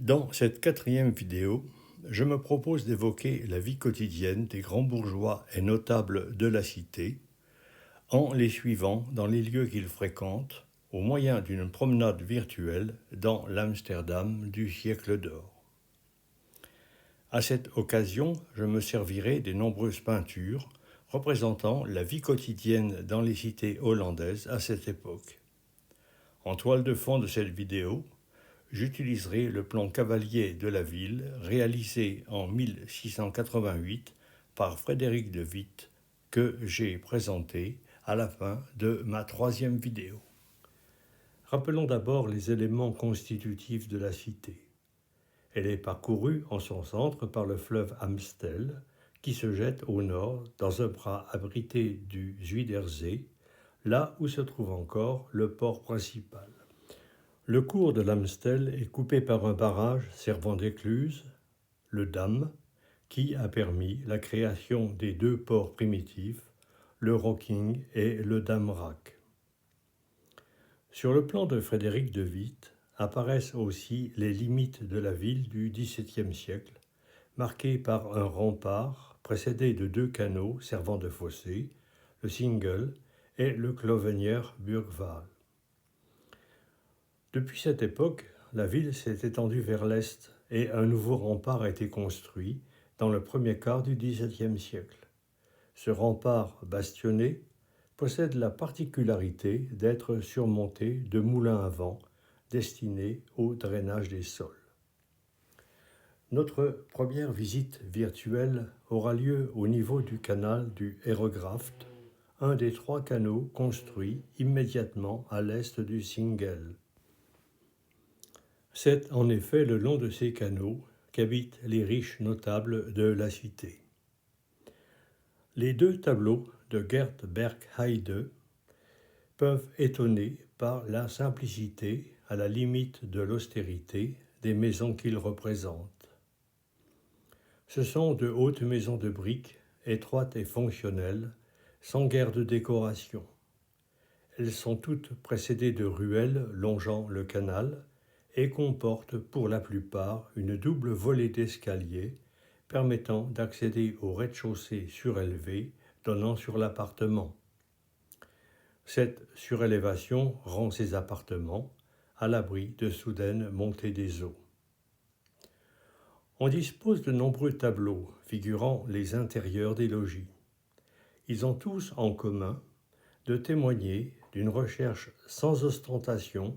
Dans cette quatrième vidéo, je me propose d'évoquer la vie quotidienne des grands bourgeois et notables de la cité, en les suivant dans les lieux qu'ils fréquentent, au moyen d'une promenade virtuelle dans l'Amsterdam du siècle d'or. À cette occasion, je me servirai des nombreuses peintures représentant la vie quotidienne dans les cités hollandaises à cette époque. En toile de fond de cette vidéo, j'utiliserai le plan cavalier de la ville réalisé en 1688 par Frédéric de Witt que j'ai présenté à la fin de ma troisième vidéo. Rappelons d'abord les éléments constitutifs de la cité. Elle est parcourue en son centre par le fleuve Amstel qui se jette au nord dans un bras abrité du Zuiderzee, là où se trouve encore le port principal. Le cours de l'Amstel est coupé par un barrage servant d'écluse, le Dam, qui a permis la création des deux ports primitifs, le Rocking et le Damrak. Sur le plan de Frédéric de Witt apparaissent aussi les limites de la ville du XVIIe siècle, marquées par un rempart précédé de deux canaux servant de fossés, le Singel et le Clovener Burgwal. Depuis cette époque, la ville s'est étendue vers l'est et un nouveau rempart a été construit dans le premier quart du XVIIe siècle. Ce rempart bastionné possède la particularité d'être surmonté de moulins à vent destinés au drainage des sols. Notre première visite virtuelle aura lieu au niveau du canal du Heregraft, un des trois canaux construits immédiatement à l'est du Singel. C'est en effet le long de ces canaux qu'habitent les riches notables de la cité. Les deux tableaux de Gert Bergheide peuvent étonner par la simplicité, à la limite de l'austérité, des maisons qu'ils représentent. Ce sont de hautes maisons de briques, étroites et fonctionnelles, sans guère de décoration. Elles sont toutes précédées de ruelles longeant le canal, et comporte pour la plupart une double volée d'escaliers permettant d'accéder au rez-de-chaussée surélevé donnant sur l'appartement. Cette surélévation rend ces appartements à l'abri de soudaines montées des eaux. On dispose de nombreux tableaux figurant les intérieurs des logis. Ils ont tous en commun de témoigner d'une recherche sans ostentation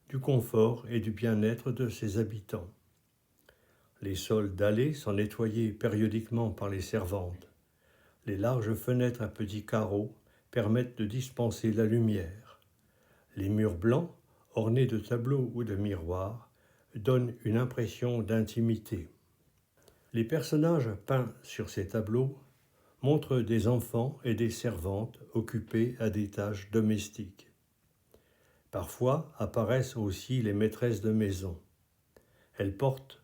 du confort et du bien-être de ses habitants. Les sols dallés sont nettoyés périodiquement par les servantes. Les larges fenêtres à petits carreaux permettent de dispenser la lumière. Les murs blancs, ornés de tableaux ou de miroirs, donnent une impression d'intimité. Les personnages peints sur ces tableaux montrent des enfants et des servantes occupés à des tâches domestiques. Parfois apparaissent aussi les maîtresses de maison. Elles portent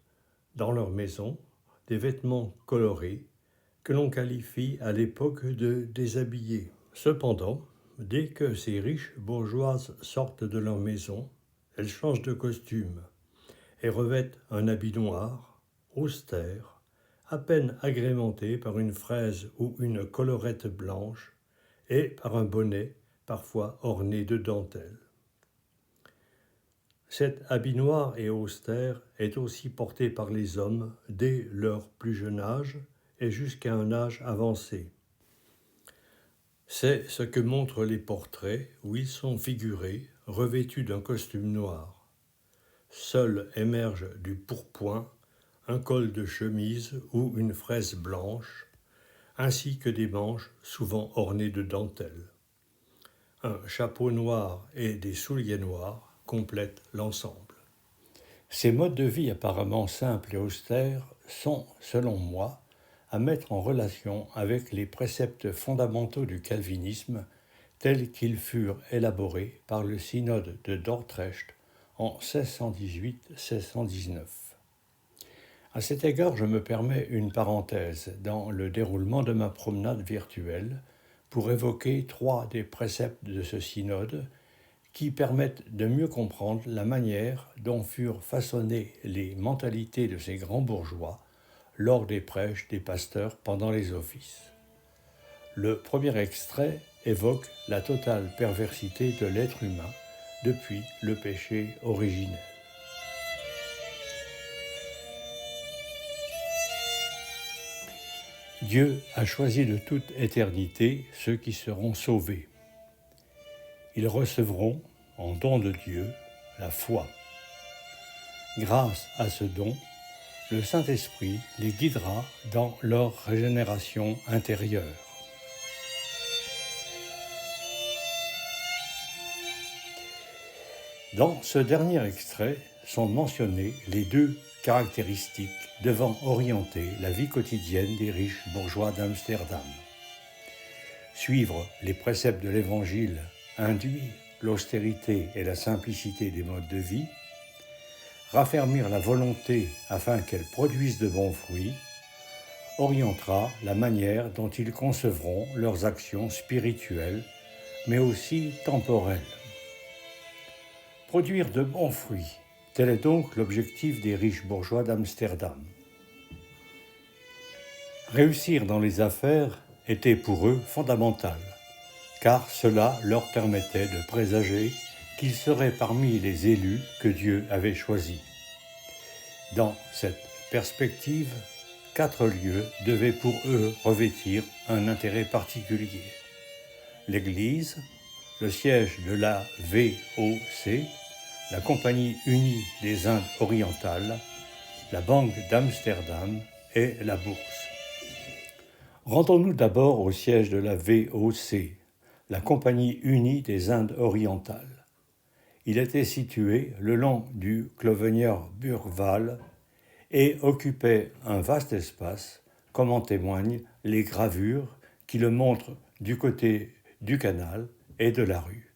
dans leur maison des vêtements colorés que l'on qualifie à l'époque de déshabillés. Cependant, dès que ces riches bourgeoises sortent de leur maison, elles changent de costume et revêtent un habit noir, austère, à peine agrémenté par une fraise ou une collerette blanche et par un bonnet parfois orné de dentelle. Cet habit noir et austère est aussi porté par les hommes dès leur plus jeune âge et jusqu'à un âge avancé. C'est ce que montrent les portraits où ils sont figurés, revêtus d'un costume noir. Seul émerge du pourpoint un col de chemise ou une fraise blanche, ainsi que des manches souvent ornées de dentelle. Un chapeau noir et des souliers noirs complètent l'ensemble. Ces modes de vie apparemment simples et austères sont, selon moi, à mettre en relation avec les préceptes fondamentaux du calvinisme tels qu'ils furent élaborés par le synode de Dordrecht en 1618-1619. À cet égard, je me permets une parenthèse dans le déroulement de ma promenade virtuelle pour évoquer trois des préceptes de ce synode qui permettent de mieux comprendre la manière dont furent façonnées les mentalités de ces grands bourgeois lors des prêches des pasteurs pendant les offices. Le premier extrait évoque la totale perversité de l'être humain depuis le péché originel. Dieu a choisi de toute éternité ceux qui seront sauvés. Ils recevront, en don de Dieu, la foi. Grâce à ce don, le Saint-Esprit les guidera dans leur régénération intérieure. Dans ce dernier extrait sont mentionnées les deux caractéristiques devant orienter la vie quotidienne des riches bourgeois d'Amsterdam. Suivre les préceptes de l'Évangile induit l'austérité et la simplicité des modes de vie, raffermir la volonté afin qu'elle produise de bons fruits, orientera la manière dont ils concevront leurs actions spirituelles, mais aussi temporelles. Produire de bons fruits, tel est donc l'objectif des riches bourgeois d'Amsterdam. Réussir dans les affaires était pour eux fondamental, car cela leur permettait de présager qu'ils seraient parmi les élus que Dieu avait choisis. Dans cette perspective, 4 lieux devaient pour eux revêtir un intérêt particulier. L'Église, le siège de la VOC, la Compagnie unie des Indes orientales, la Banque d'Amsterdam et la Bourse. Rendons-nous d'abord au siège de la VOC, la Compagnie unie des Indes orientales. Il était situé le long du Clovenierburgwal et occupait un vaste espace, comme en témoignent les gravures qui le montrent du côté du canal et de la rue.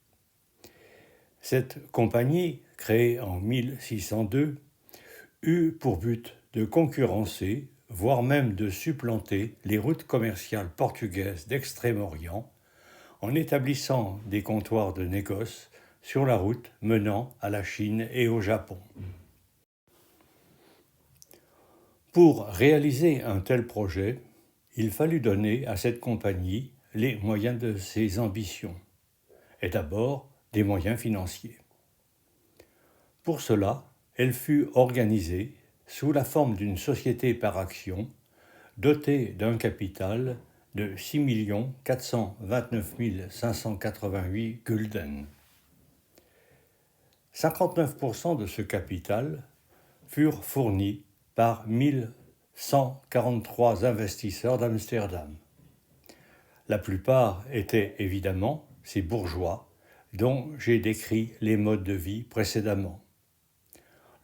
Cette compagnie, créée en 1602, eut pour but de concurrencer, voire même de supplanter les routes commerciales portugaises d'Extrême-Orient en établissant des comptoirs de négoce sur la route menant à la Chine et au Japon. Pour réaliser un tel projet, il fallut donner à cette compagnie les moyens de ses ambitions, et d'abord des moyens financiers. Pour cela, elle fut organisée sous la forme d'une société par action dotée d'un capital de 6 429 588 gulden. 59% de ce capital furent fournis par 1143 investisseurs d'Amsterdam. La plupart étaient évidemment ces bourgeois dont j'ai décrit les modes de vie précédemment.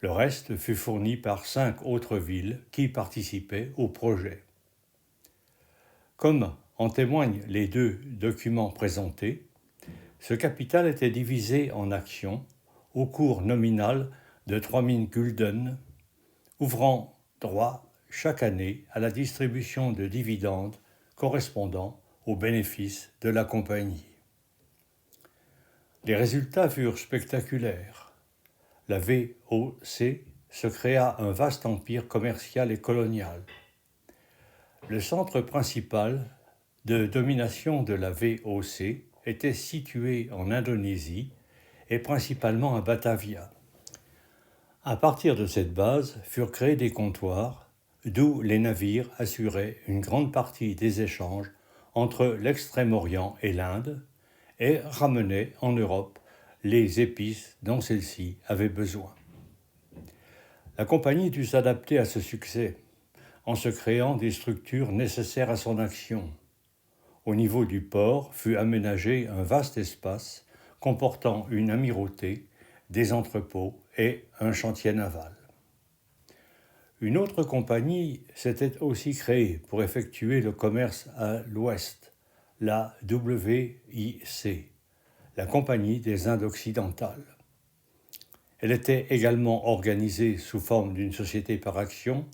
Le reste fut fourni par 5 autres villes qui participaient au projet. Comme en témoignent les 2 documents présentés, ce capital était divisé en actions au cours nominal de 3000 gulden, ouvrant droit chaque année à la distribution de dividendes correspondant aux bénéfices de la compagnie. Les résultats furent spectaculaires. La VOC se créa un vaste empire commercial et colonial. Le centre principal de domination de la VOC était situé en Indonésie et principalement à Batavia. À partir de cette base furent créés des comptoirs, d'où les navires assuraient une grande partie des échanges entre l'Extrême-Orient et l'Inde, et ramenaient en Europe les épices dont celle-ci avait besoin. La compagnie dut s'adapter à ce succès en se créant des structures nécessaires à son action. Au niveau du port fut aménagé un vaste espace comportant une amirauté, des entrepôts et un chantier naval. Une autre compagnie s'était aussi créée pour effectuer le commerce à l'ouest, la WIC, la Compagnie des Indes occidentales. Elle était également organisée sous forme d'une société par action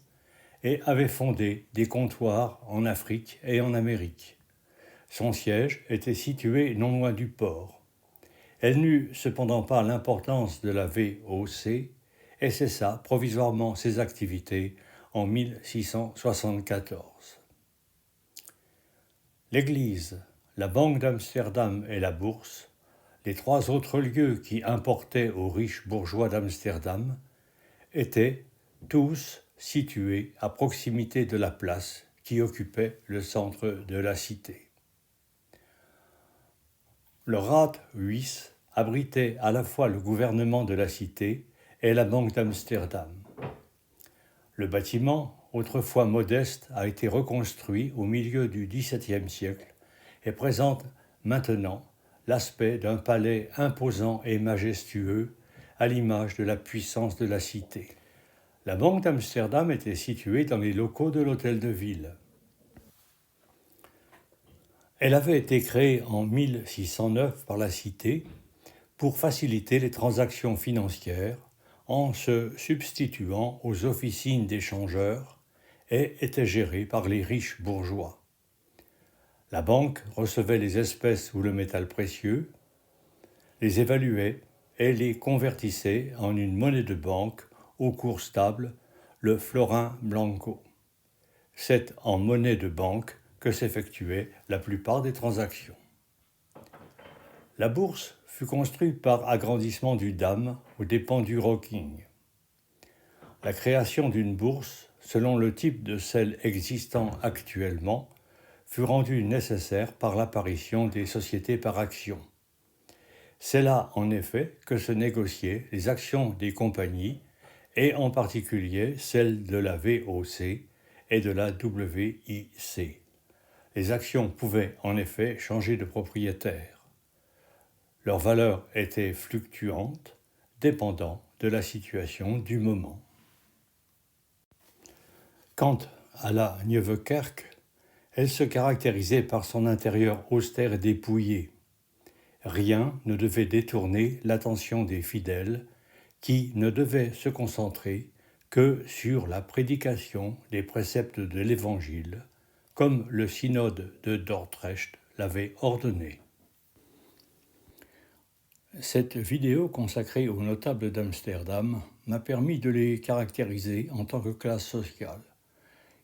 et avait fondé des comptoirs en Afrique et en Amérique. Son siège était situé non loin du port. Elle n'eut cependant pas l'importance de la VOC et cessa provisoirement ses activités en 1674. L'Église, la Banque d'Amsterdam et la Bourse, les trois autres lieux qui importaient aux riches bourgeois d'Amsterdam, étaient tous situés à proximité de la place qui occupait le centre de la cité. Le Raadhuis abritait à la fois le gouvernement de la cité et la Banque d'Amsterdam. Le bâtiment, autrefois modeste, a été reconstruit au milieu du XVIIe siècle et présente maintenant l'aspect d'un palais imposant et majestueux à l'image de la puissance de la cité. La Banque d'Amsterdam était située dans les locaux de l'hôtel de ville. Elle avait été créée en 1609 par la cité pour faciliter les transactions financières en se substituant aux officines d'échangeurs et était gérée par les riches bourgeois. La banque recevait les espèces ou le métal précieux, les évaluait et les convertissait en une monnaie de banque au cours stable, le florin blanco. C'est en monnaie de banque que s'effectuaient la plupart des transactions. La bourse fut construite par agrandissement du dam aux dépens du rocking. La création d'une bourse, selon le type de celle existant actuellement, fut rendue nécessaire par l'apparition des sociétés par actions. C'est là, en effet, que se négociaient les actions des compagnies, et en particulier celles de la VOC et de la WIC. Les actions pouvaient, en effet, changer de propriétaire. Leur valeur était fluctuante, dépendant de la situation du moment. Quant à la Nieuwe Kerk, elle se caractérisait par son intérieur austère et dépouillé. Rien ne devait détourner l'attention des fidèles qui ne devaient se concentrer que sur la prédication des préceptes de l'Évangile, comme le synode de Dordrecht l'avait ordonné. Cette vidéo consacrée aux notables d'Amsterdam m'a permis de les caractériser en tant que classe sociale.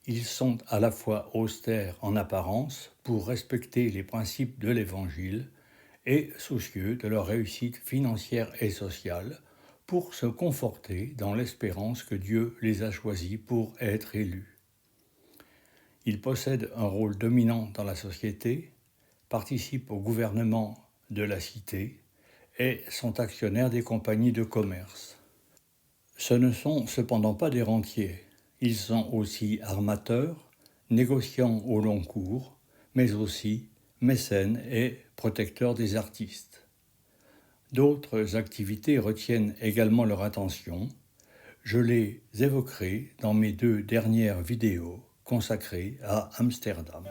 Ils sont à la fois austères en apparence pour respecter les principes de l'Évangile et soucieux de leur réussite financière et sociale pour se conforter dans l'espérance que Dieu les a choisis pour être élus. Ils possèdent un rôle dominant dans la société, participent au gouvernement de la cité et sont actionnaires des compagnies de commerce. Ce ne sont cependant pas des rentiers. Ils sont aussi armateurs, négociants au long cours, mais aussi mécènes et protecteurs des artistes. D'autres activités retiennent également leur attention. Je les évoquerai dans mes 2 dernières vidéos consacrées à Amsterdam.